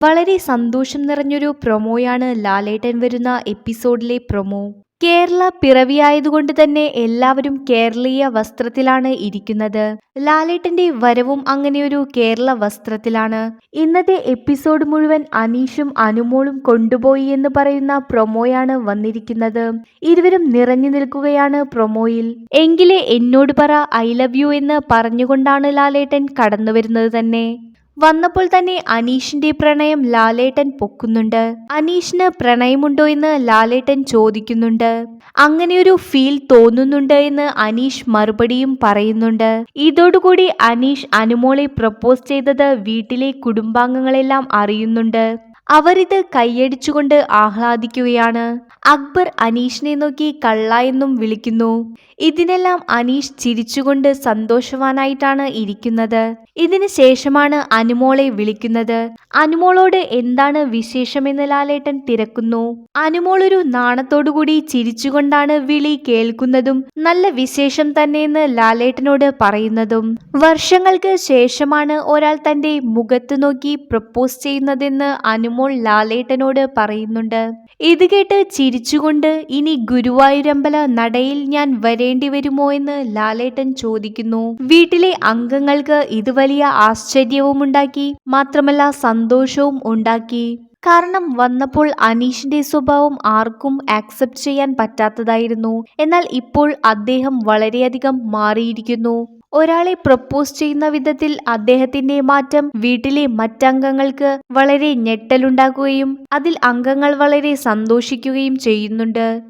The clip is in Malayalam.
വളരെ സന്തോഷം നിറഞ്ഞൊരു പ്രൊമോയാണ് ലാലേട്ടൻ വരുന്ന എപ്പിസോഡിലെ പ്രൊമോ. കേരള പിറവിയായതുകൊണ്ട് തന്നെ എല്ലാവരും കേരളീയ വസ്ത്രത്തിലാണ് ഇരിക്കുന്നത്. ലാലേട്ടന്റെ വരവും അങ്ങനെയൊരു കേരള വസ്ത്രത്തിലാണ്. ഇന്നത്തെ എപ്പിസോഡ് മുഴുവൻ അനീഷും അനുമോളും കൊണ്ടുപോയി എന്ന് പറയുന്ന പ്രൊമോയാണ് വന്നിരിക്കുന്നത്. ഇരുവരും നിറഞ്ഞു നിൽക്കുകയാണ് പ്രൊമോയിൽ. എങ്കിലേ എന്നോട് പറ ഐ ലവ് യു എന്ന് പറഞ്ഞുകൊണ്ടാണ് ലാലേട്ടൻ കടന്നു വരുന്നത് തന്നെ. വന്നപ്പോൾ തന്നെ അനീഷിന്റെ പ്രണയം ലാലേട്ടൻ പൊക്കുന്നുണ്ട്. അനീഷിന് പ്രണയമുണ്ടോ എന്ന് ലാലേട്ടൻ ചോദിക്കുന്നുണ്ട്. അങ്ങനെയൊരു ഫീൽ തോന്നുന്നുണ്ട് എന്ന് അനീഷ് മറുപടിയും പറയുന്നുണ്ട്. ഇതോടുകൂടി അനീഷ് അനുമോളെ പ്രപ്പോസ് ചെയ്തത് വീട്ടിലെ കുടുംബാംഗങ്ങളെല്ലാം അറിയുന്നുണ്ട്. അവരിത് കൈയടിച്ചുകൊണ്ട് ആഹ്ലാദിക്കുകയാണ്. അക്ബർ അനീഷിനെ നോക്കി കള്ള എന്നും വിളിക്കുന്നു. ഇതിനെല്ലാം അനീഷ് ചിരിച്ചുകൊണ്ട് സന്തോഷവാനായിട്ടാണ് ഇരിക്കുന്നത്. ഇതിന് ശേഷമാണ് അനുമോളെ വിളിക്കുന്നത്. അനുമോളോട് എന്താണ് വിശേഷമെന്ന് ലാലേട്ടൻ തിരക്കുന്നു. അനുമോൾ ഒരു നാണത്തോടുകൂടി ചിരിച്ചുകൊണ്ടാണ് വിളി കേൾക്കുന്നതും നല്ല വിശേഷം തന്നെയെന്ന് ലാലേട്ടനോട് പറയുന്നതും. വർഷങ്ങൾക്ക് ശേഷമാണ് ഒരാൾ തന്റെ മുഖത്ത് നോക്കി പ്രപ്പോസ് ചെയ്യുന്നതെന്ന് അനുമോൾ ലാലേട്ടനോട് പറയുന്നുണ്ട്. ഇത് കേട്ട് ചിരിച്ചുകൊണ്ട് ഇനി ഗുരുവായൂരമ്പല നടയിൽ ഞാൻ വരേണ്ടി വരുമോ എന്ന് ലാലേട്ടൻ ചോദിക്കുന്നു. വീട്ടിലെ അംഗങ്ങൾക്ക് ഇത് വലിയ ആശ്ചര്യവുമുണ്ടാക്കി, മാത്രമല്ല സന്തോഷവും ഉണ്ടാക്കി. കാരണം വന്നപ്പോൾ അനീഷിന്റെ സ്വഭാവം ആർക്കും ആക്സെപ്റ്റ് ചെയ്യാൻ പറ്റാത്തതായിരുന്നു. എന്നാൽ ഇപ്പോൾ അദ്ദേഹം വളരെയധികം മാറിയിരിക്കുന്നു. ഒരാളെ പ്രപ്പോസ് ചെയ്യുന്ന വിധത്തിൽ അദ്ദേഹത്തിന്റെ മാറ്റം വീട്ടിലെ മറ്റംഗങ്ങൾക്ക് വളരെ ഞെട്ടലുണ്ടാക്കുകയും അതിൽ അംഗങ്ങൾ വളരെ സന്തോഷിക്കുകയും ചെയ്യുന്നുണ്ട്.